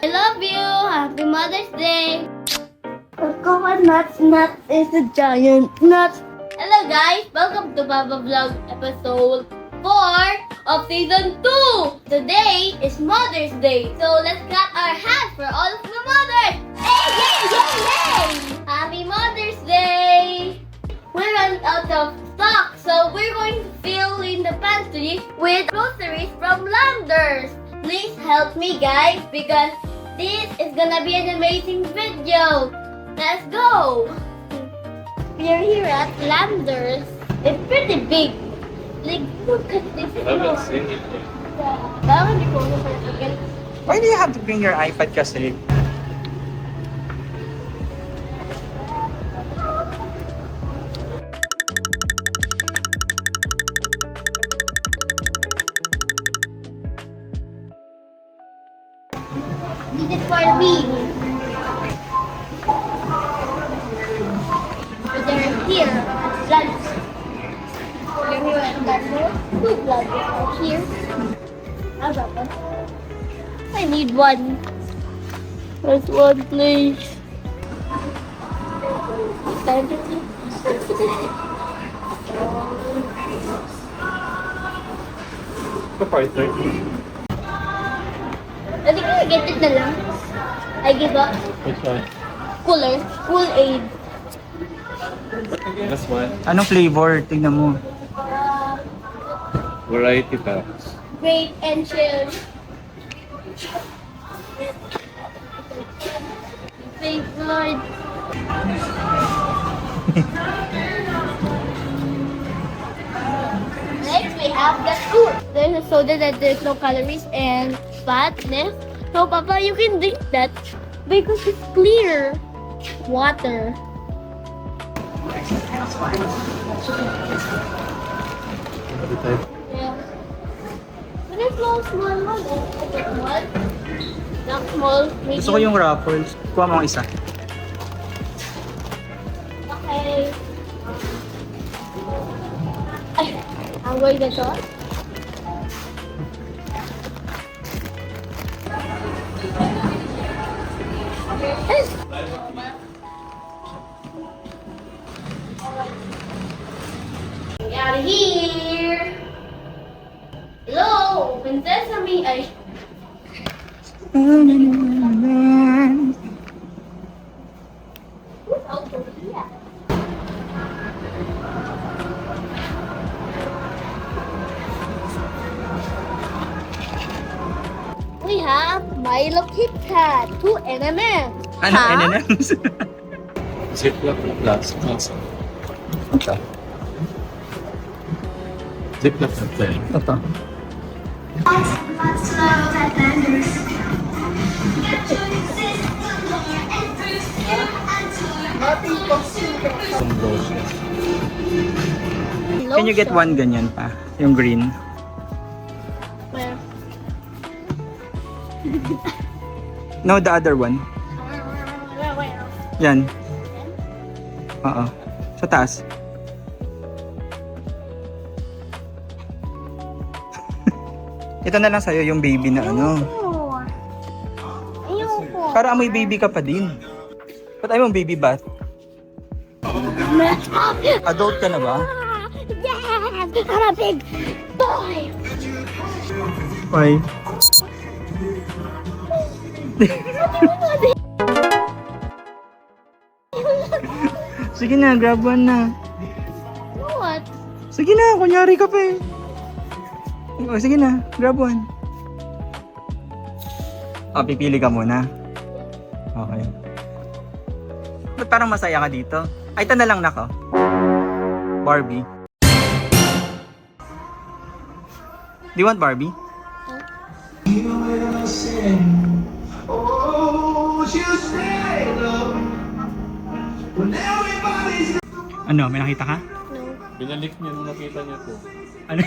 I love you. Happy Mother's Day. Coconut nut is a giant nut. Hello guys, welcome to Baba Vlog episode 4 of season 2. Today is Mother's Day, so let's clap our hands for all of the mothers. Yay, yay, yay, yay! Happy Mother's Day. We ran out of stock, so we're going to fill in the pantry with groceries from Landers. Please help me guys because this is gonna be an amazing video. Let's go! We are here at Landers. It's pretty big. Like, look at this. I haven't seen it yet. Parang hindi ko for a second. Why do you have to bring your iPad kasi? This is for me. So they're here. Bloods. We're here at Landers. 2 bloods are here. How about that? I need one. There's one, please. Time to see. Ito partner. I think I get it na lang. I give up. Which one? Cooler. Cool Aid. This one. Anong flavor? Tingnan mo. Variety packs. Grape and chill. Thank Lord. Next we have the fruit. There's a soda that there's no calories and fatness. So Papa, you can drink that because it's clear water. Every type. Yeah. But it's no small one. It's small. Not small. Medium. Gusto ko yung Ruffles. Kuha mo ang isa. Okay. Ay, away na to. Get out of here! Hello! Open sesame! Ay, who's out over here? We have Milo Kit Kat, 2 M&M's. Ano? Huh? M&M's? Ziploc na plastic. Ito. Ziploc na plain. Ito. Some lotion. Can you get one ganyan pa? Yung green. Where? No, the other one. Where? Yan. Oo. Sa taas. Ito na lang sa'yo yung baby na ano. Ayoko. Para amoy baby ka pa din. Ba't ayaw mong baby bath? Adult ka na ba? Yes! I'm a big boy! Why? Sige na, grab one na. What? Sige na, kunyari ka pa eh. O, sige na, grab one. Pipili ka muna. Okay. Ba't parang masaya ka dito? Ay, ito na lang nako. Barbie. Do you want Barbie? Ano, may nakita ka? No. Binalik niya nung nakita niya to. Ano?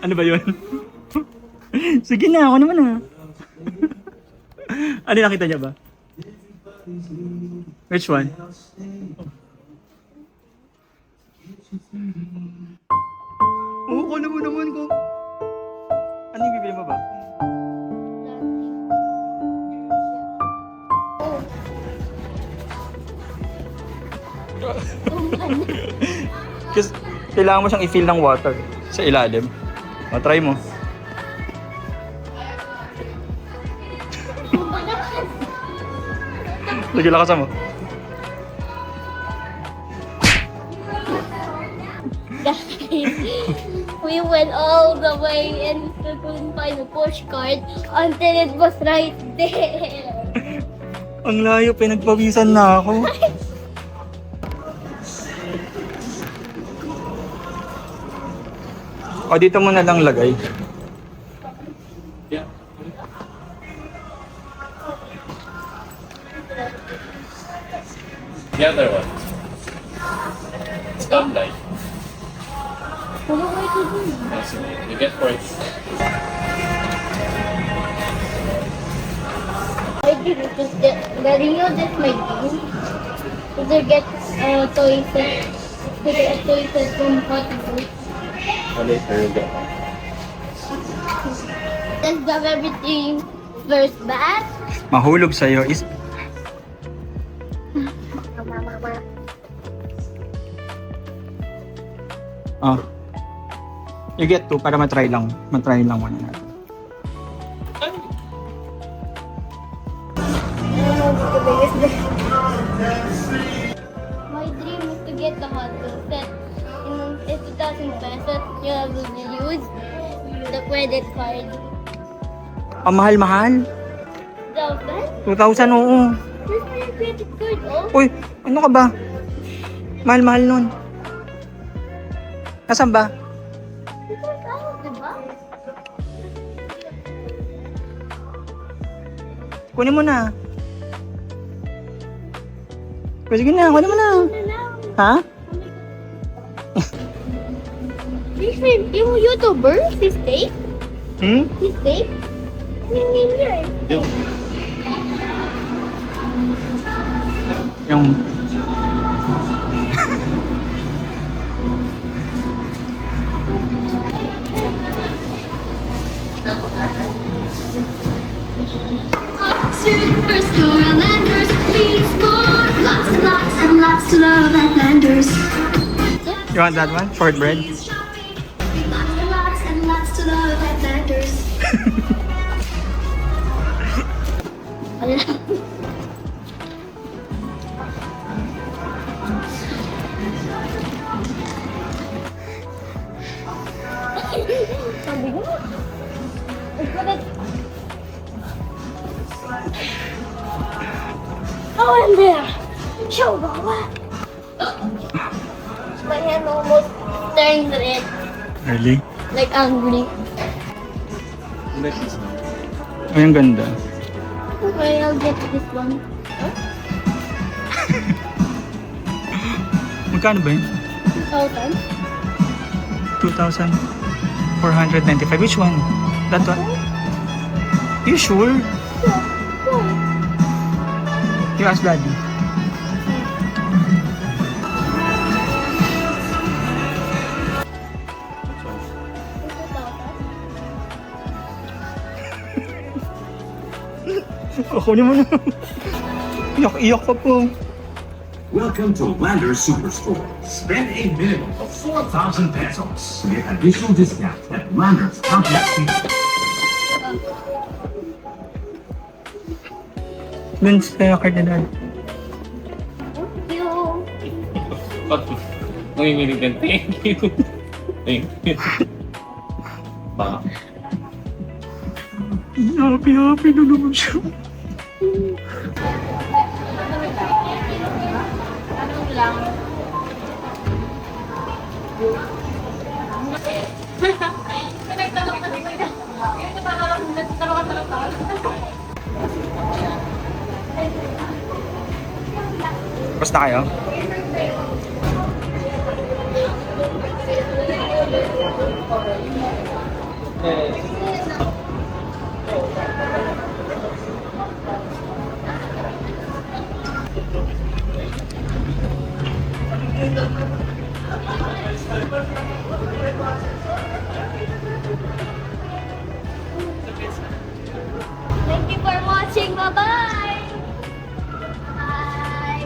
Ano ba yun? Sige na, ako naman ah. Ano nakita niya ba? Which one? Oo, kung mo naman ko. Ano yung bibili mo ba? Kasi kailangan mo siyang i-fill ng water sa ilalim. O, try mo. Lagi lakas mo. Guys, we went all the way and still couldn't find a pushcart until it was right there. Ang layo, pinagpawisan na ako. O, dito mo na lang lagay. Yeah. The other one. Stoplight. Ano ba ito dun? That's it. You get for it. I did it just getting you just my dream. To get toy set. To get a toy set from Hot Wheels. Later you get. Let's grab everything first bath. Mahulog sa'yo is... Oh. You get to para matry lang. Matry lang muna natin. My dream is to get the Hot Wheels set. It's 2,000 pesos. You have to use the credit card. Ang mahal-mahal. 2,000? 2,000, oo. Where's my credit card? Oh, Uy, ano ka ba? Mahal-mahal nun. Nasaan ba? 2,000, diba? Kunin mo na. Sige na, kunin mo na. Ano lang? Ha? Yung YouTuber, si Steve? Hmm? Si Steve? Yung name niya eh. Yung... Superstore Landers, please more. Lots and lots and lots to love at Landers. You want that one? Shortbread? Shopping. Lots and lots to love at Landers. Wala. Sabi ko. Oh, and there. Show Baba. My hand almost turned red, Really? like angry. Next is now. Ay, ang ganda. Okay, I'll get this one. Magkano ba yun? 2,000. 2,495. Which one? That one? You sure? Yeah. You ask daddy. Kunin mo na. Iyak-iyak ka po. Welcome to Landers Superstore. Spend a minimum of 4,000 pesos. Get additional discount at Landers Compact Season. Dun sa card na dad. Thank you. Pag nanginginig din, thank you. Thank you. Ba? Happy na naman siya. Anong lang? Basta kayo? Thank you for watching. Bye-bye. Bye.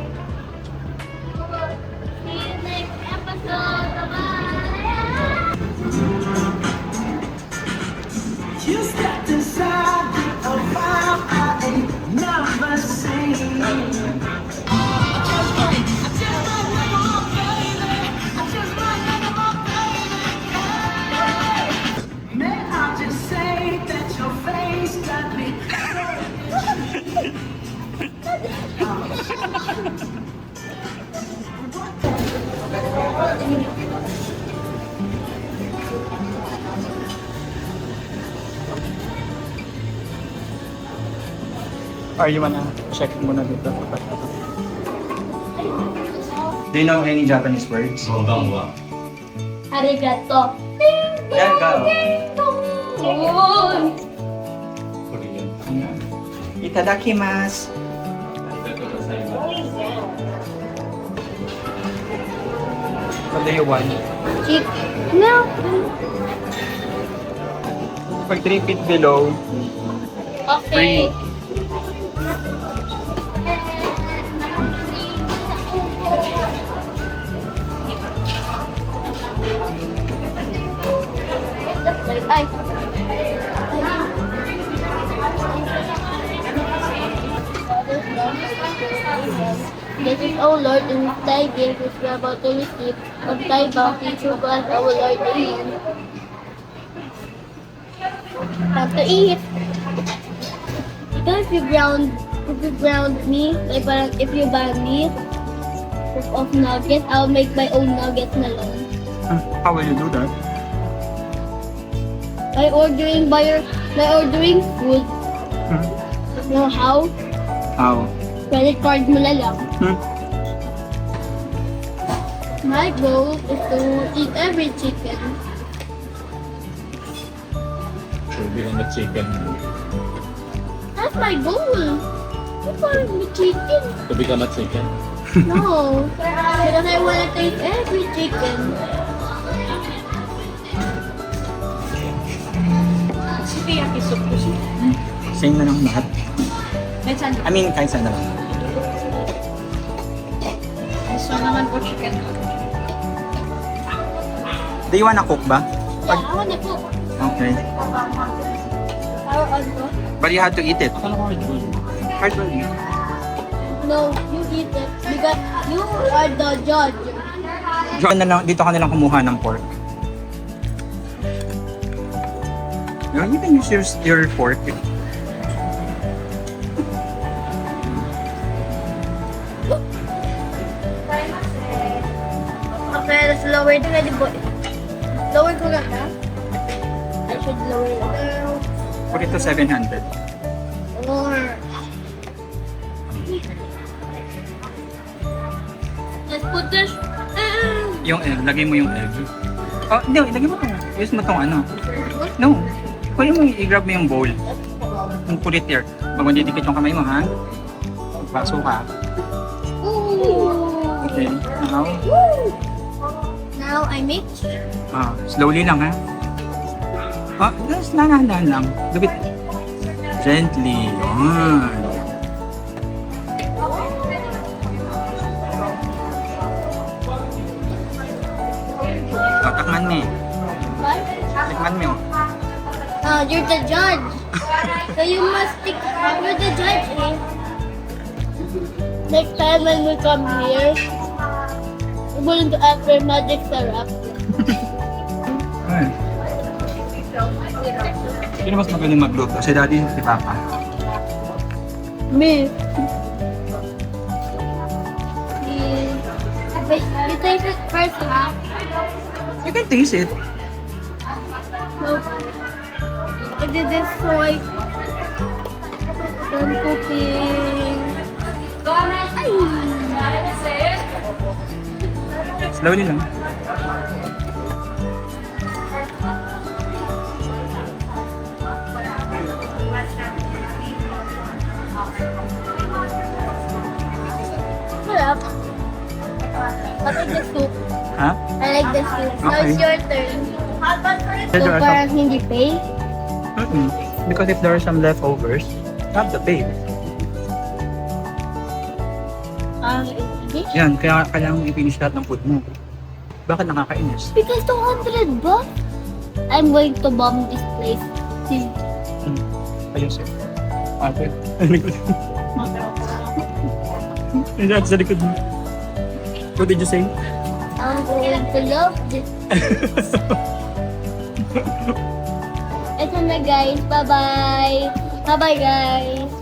Or you wanna check muna dito? Do you know any Japanese words? Arigato. Yeah, go. Oh. Korean. Itadakimasu. What do you want? Chicken. No. Pag 3 feet below, Okay. Ay. This is our Lord and Thy gift which we are about to receive of Thy bounty through God our Lord. Amen. Time to eat. Because if you ground me, like parang if you buy me of nuggets, I'll make my own nuggets na lang. how will you do that? By ordering food. You know how? How? Credit card mo na lang. Hmm? My goal is to eat every chicken. Should be on the chicken. That's my goal. What's wrong with chicken? To become a chicken. No. Because I want to taste every chicken. Same na lang lahat. I mean, kahit saan na lang. Do you wanna cook ba? Yeah, I want to cook. Okay. Our uncle. But you have to eat it. Akala ko hard boiled. Hard to eat. No, you eat it. Because you are the judge. Dito ka na lang kumuha ng pork. You can use your fork. Okay, let's lower it. Ready, boy. Lower ko lang, ha? I should lower it down. Put it to 700. Or... Let's put this... Yung egg, lagay mo yung egg. Oh, hindi, lagay mo to. Use mo tong ano. No. Kunin mo, i-grab mo yung bowl. Yung put it here. Pag mandidikit yung kamay mo, ha? Baso ka. Ooh. Okay. Now, Now I mix. slowly lang, ha? Just nanahan lang. Lubit. Gently. Yan. Takman mo. What? Tikman mo. You're the judge. So you must stick. You're the judge, eh? Next time when we come here, we're going to ask for magic syrup. Ay. Sino mas magaling magluto? Si Daddy, si Papa? Me. You taste it first, huh? You can taste it. No. I did this soy. Done cooking. Slowly lang. Sarap. I like the soup. Ha? I like the soup. Now Okay. it's your turn. So There are parang hindi pay? Because if there are some leftovers, you have to pay. English? Yan, kaya kailangan mo i-finish lahat ng food mo. Bakit nakakainis? Because 200 bucks? I'm going to bomb this place. See? Ayun sir. Ate, ang likod. Hindi sa likod mo. What did you say? I'm going to love this. Ito na guys. Bye-bye. Bye-bye guys.